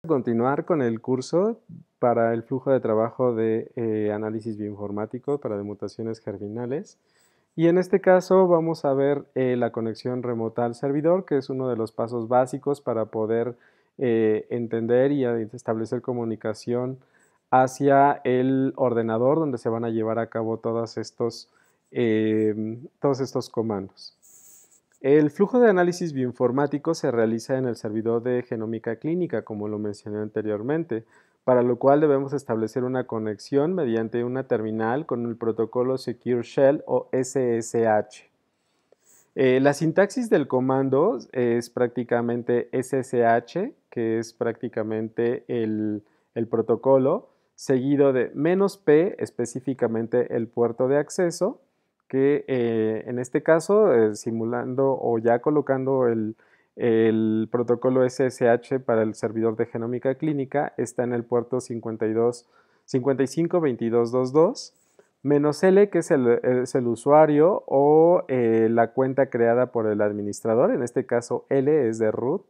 Continuar con el curso para el flujo de trabajo de análisis bioinformático para de mutaciones germinales. Y en este caso vamos a ver la conexión remota al servidor, que es uno de los pasos básicos para poder entender y establecer comunicación hacia el ordenador donde se van a llevar a cabo todos estos comandos. El flujo de análisis bioinformático se realiza en el servidor de genómica clínica, como lo mencioné anteriormente, para lo cual debemos establecer una conexión mediante una terminal con el protocolo Secure Shell o SSH. La sintaxis del comando es prácticamente SSH, que es prácticamente el protocolo, seguido de "-p", específicamente el puerto de acceso, que en este caso, simulando o ya colocando el protocolo SSH para el servidor de genómica clínica, está en el puerto 552222, "-l", que es el usuario o la cuenta creada por el administrador. En este caso, L es de root.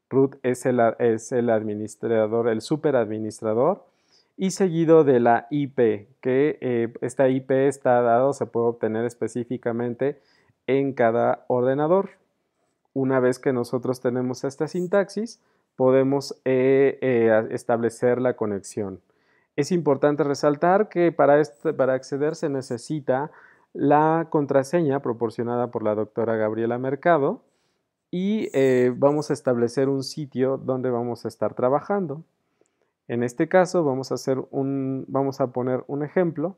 Root es el administrador, el superadministrador. Y seguido de la IP, que esta IP está dado, se puede obtener específicamente en cada ordenador. Una vez que nosotros tenemos esta sintaxis, podemos establecer la conexión. Es importante resaltar que para acceder se necesita la contraseña proporcionada por la doctora Gabriela Mercado y vamos a establecer un sitio donde vamos a estar trabajando. En este caso vamos a poner un ejemplo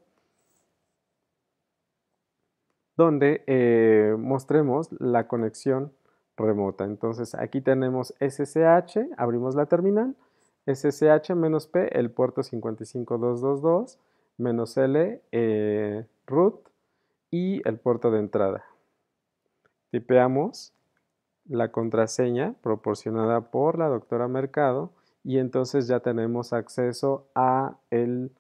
donde mostremos la conexión remota. Entonces aquí tenemos SSH, abrimos la terminal, SSH-P, el puerto 55222, "-L, root y el puerto de entrada. Tipeamos la contraseña proporcionada por la doctora Mercado y entonces ya tenemos acceso a el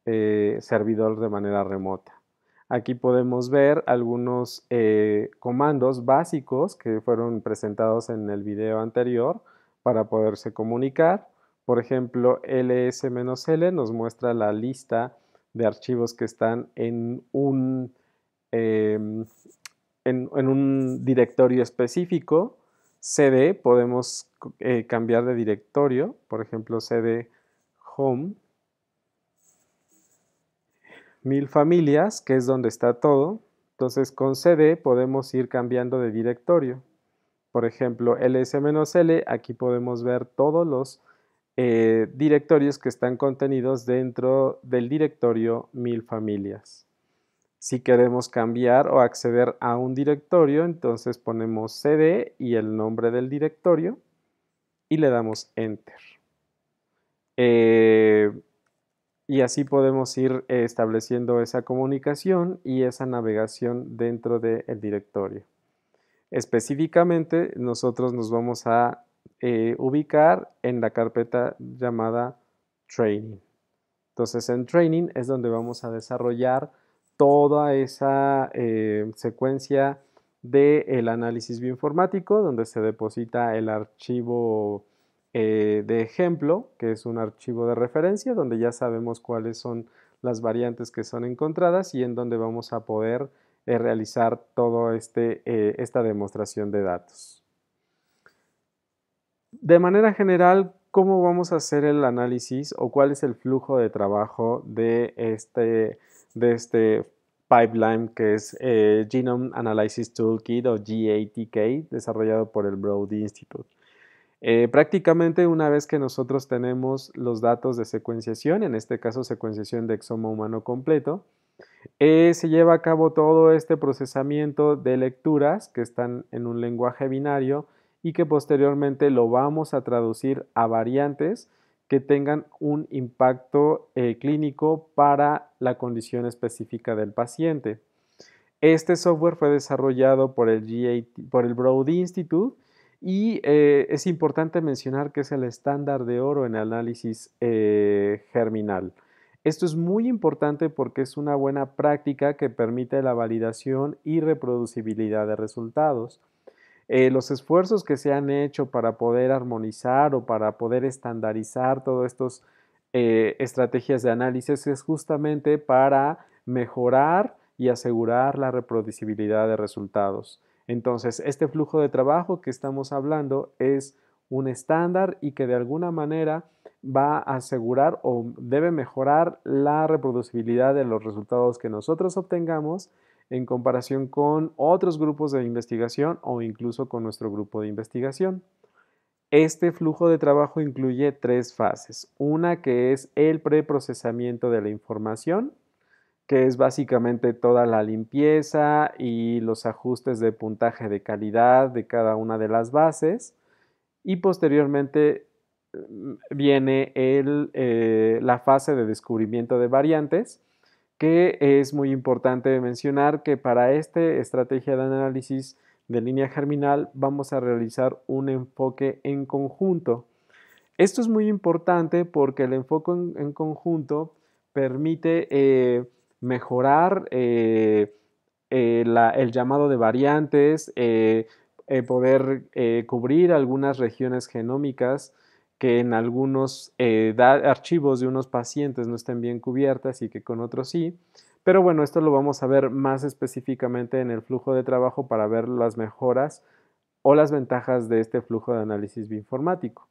servidor de manera remota. Aquí podemos ver algunos comandos básicos que fueron presentados en el video anterior para poderse comunicar. Por ejemplo, ls-l nos muestra la lista de archivos que están en un directorio específico. cd, podemos cambiar de directorio, por ejemplo, cd home 1000 familias, que es donde está todo. Entonces con cd podemos ir cambiando de directorio. Por ejemplo, ls-l, aquí podemos ver todos los directorios que están contenidos dentro del directorio 1000 familias. Si queremos cambiar o acceder a un directorio, entonces ponemos cd y el nombre del directorio y le damos enter. Y así podemos ir estableciendo esa comunicación y esa navegación dentro del directorio. Específicamente, nosotros nos vamos a ubicar en la carpeta llamada Training. Entonces, en Training es donde vamos a desarrollar toda esa secuencia del análisis bioinformático, donde se deposita el archivo de ejemplo, que es un archivo de referencia, donde ya sabemos cuáles son las variantes que son encontradas y en donde vamos a poder realizar toda esta demostración de datos. De manera general, ¿cómo vamos a hacer el análisis o cuál es el flujo de trabajo de este pipeline que es Genome Analysis Toolkit o GATK, desarrollado por el Broad Institute? Prácticamente una vez que nosotros tenemos los datos de secuenciación, en este caso secuenciación de exoma humano completo, se lleva a cabo todo este procesamiento de lecturas que están en un lenguaje binario y que posteriormente lo vamos a traducir a variantes que tengan un impacto clínico para la condición específica del paciente. Este software fue desarrollado por el Broad Institute y es importante mencionar que es el estándar de oro en análisis germinal. Esto es muy importante porque es una buena práctica que permite la validación y reproducibilidad de resultados. Los esfuerzos que se han hecho para poder armonizar o para poder estandarizar todas estas estrategias de análisis es justamente para mejorar y asegurar la reproducibilidad de resultados. Entonces, este flujo de trabajo que estamos hablando es un estándar y que de alguna manera va a asegurar o debe mejorar la reproducibilidad de los resultados que nosotros obtengamos en comparación con otros grupos de investigación o incluso con nuestro grupo de investigación. Este flujo de trabajo incluye tres fases. Una que es el preprocesamiento de la información, que es básicamente toda la limpieza y los ajustes de puntaje de calidad de cada una de las bases. Y posteriormente viene la fase de descubrimiento de variantes, que es muy importante mencionar que para esta estrategia de análisis de línea germinal vamos a realizar un enfoque en conjunto. Esto es muy importante porque el enfoque en conjunto permite mejorar el llamado de variantes, poder cubrir algunas regiones genómicas que en algunos archivos de unos pacientes no estén bien cubiertas y que con otros sí. Pero bueno, esto lo vamos a ver más específicamente en el flujo de trabajo para ver las mejoras o las ventajas de este flujo de análisis bioinformático.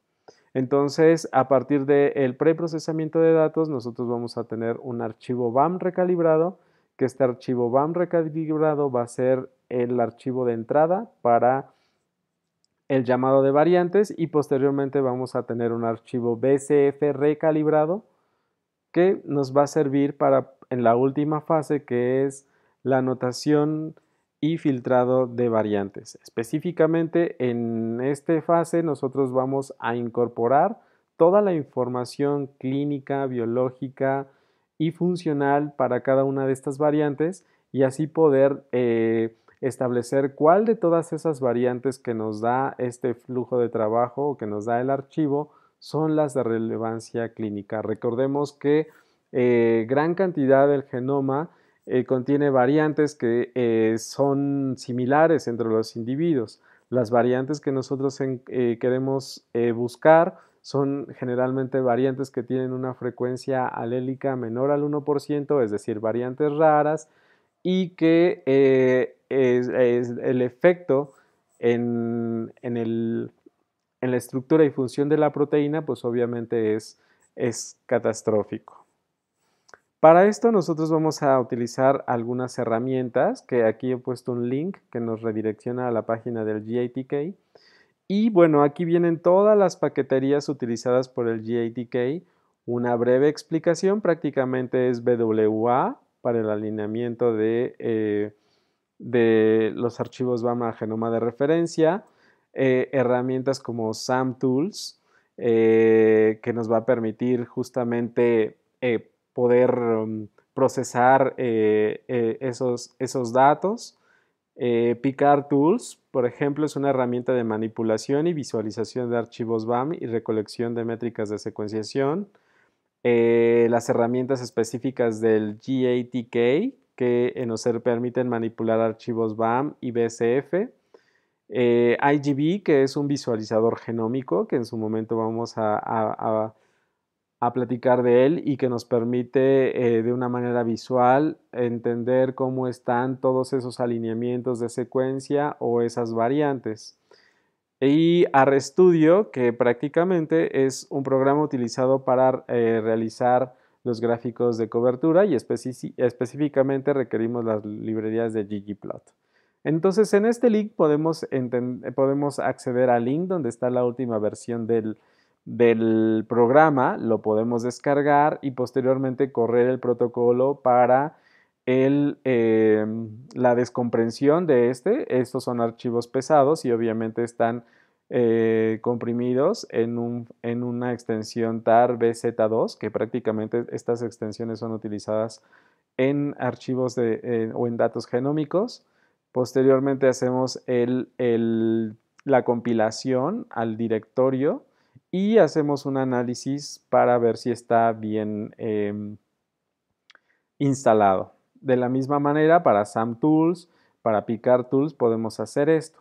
Entonces, a partir del preprocesamiento de datos, nosotros vamos a tener un archivo BAM recalibrado, que este archivo BAM recalibrado va a ser el archivo de entrada para el llamado de variantes y posteriormente vamos a tener un archivo BCF recalibrado que nos va a servir para en la última fase, que es la anotación y filtrado de variantes. Específicamente en esta fase nosotros vamos a incorporar toda la información clínica, biológica y funcional para cada una de estas variantes y así poder establecer cuál de todas esas variantes que nos da este flujo de trabajo o que nos da el archivo son las de relevancia clínica. Recordemos que gran cantidad del genoma contiene variantes que son similares entre los individuos. Las variantes que nosotros queremos buscar son generalmente variantes que tienen una frecuencia alélica menor al 1%, es decir, variantes raras, y que el efecto en la estructura y función de la proteína, pues obviamente es catastrófico. Para esto nosotros vamos a utilizar algunas herramientas, que aquí he puesto un link que nos redirecciona a la página del GATK. Y bueno, aquí vienen todas las paqueterías utilizadas por el GATK. Una breve explicación prácticamente es BWA para el alineamiento de los archivos BAM a genoma de referencia, herramientas como SAMTools, que nos va a permitir justamente poder procesar esos datos. Picard Tools, por ejemplo, es una herramienta de manipulación y visualización de archivos BAM y recolección de métricas de secuenciación. Las herramientas específicas del GATK que nos permiten manipular archivos BAM y BCF. IGB, que es un visualizador genómico, que en su momento vamos a platicar de él y que nos permite de una manera visual entender cómo están todos esos alineamientos de secuencia o esas variantes. Y RStudio, que prácticamente es un programa utilizado para realizar los gráficos de cobertura y específicamente requerimos las librerías de ggplot. Entonces, en este link podemos acceder al link donde está la última versión del programa, lo podemos descargar y posteriormente correr el protocolo para la descomprensión de Estos son archivos pesados y obviamente están comprimidos en una extensión tar bz2, que prácticamente estas extensiones son utilizadas en archivos o en datos genómicos. Posteriormente hacemos la compilación al directorio y hacemos un análisis para ver si está bien instalado. De la misma manera, para SAMTools, para Picard Tools, podemos hacer esto.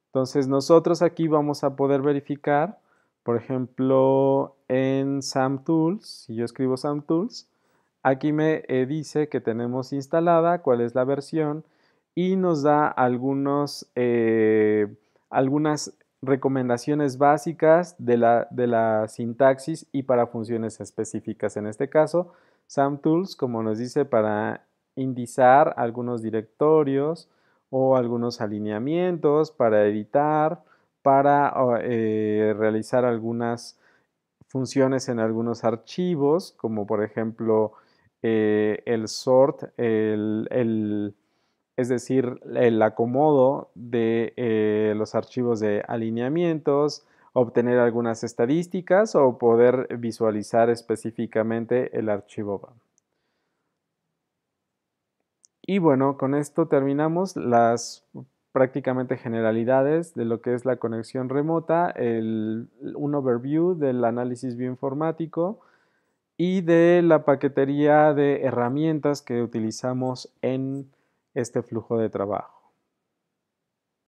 Entonces nosotros aquí vamos a poder verificar, por ejemplo, en SAMTools, si yo escribo SAMTools, aquí me dice que tenemos instalada, cuál es la versión y nos da algunas recomendaciones básicas de la sintaxis y para funciones específicas. En este caso, SAMTools, como nos dice, para indizar algunos directorios o algunos alineamientos, para editar, para realizar algunas funciones en algunos archivos, como por ejemplo el sort, es decir, el acomodo de los archivos de alineamientos, obtener algunas estadísticas o poder visualizar específicamente el archivo BAM. Y bueno, con esto terminamos las prácticamente generalidades de lo que es la conexión remota, un overview del análisis bioinformático y de la paquetería de herramientas que utilizamos en este flujo de trabajo.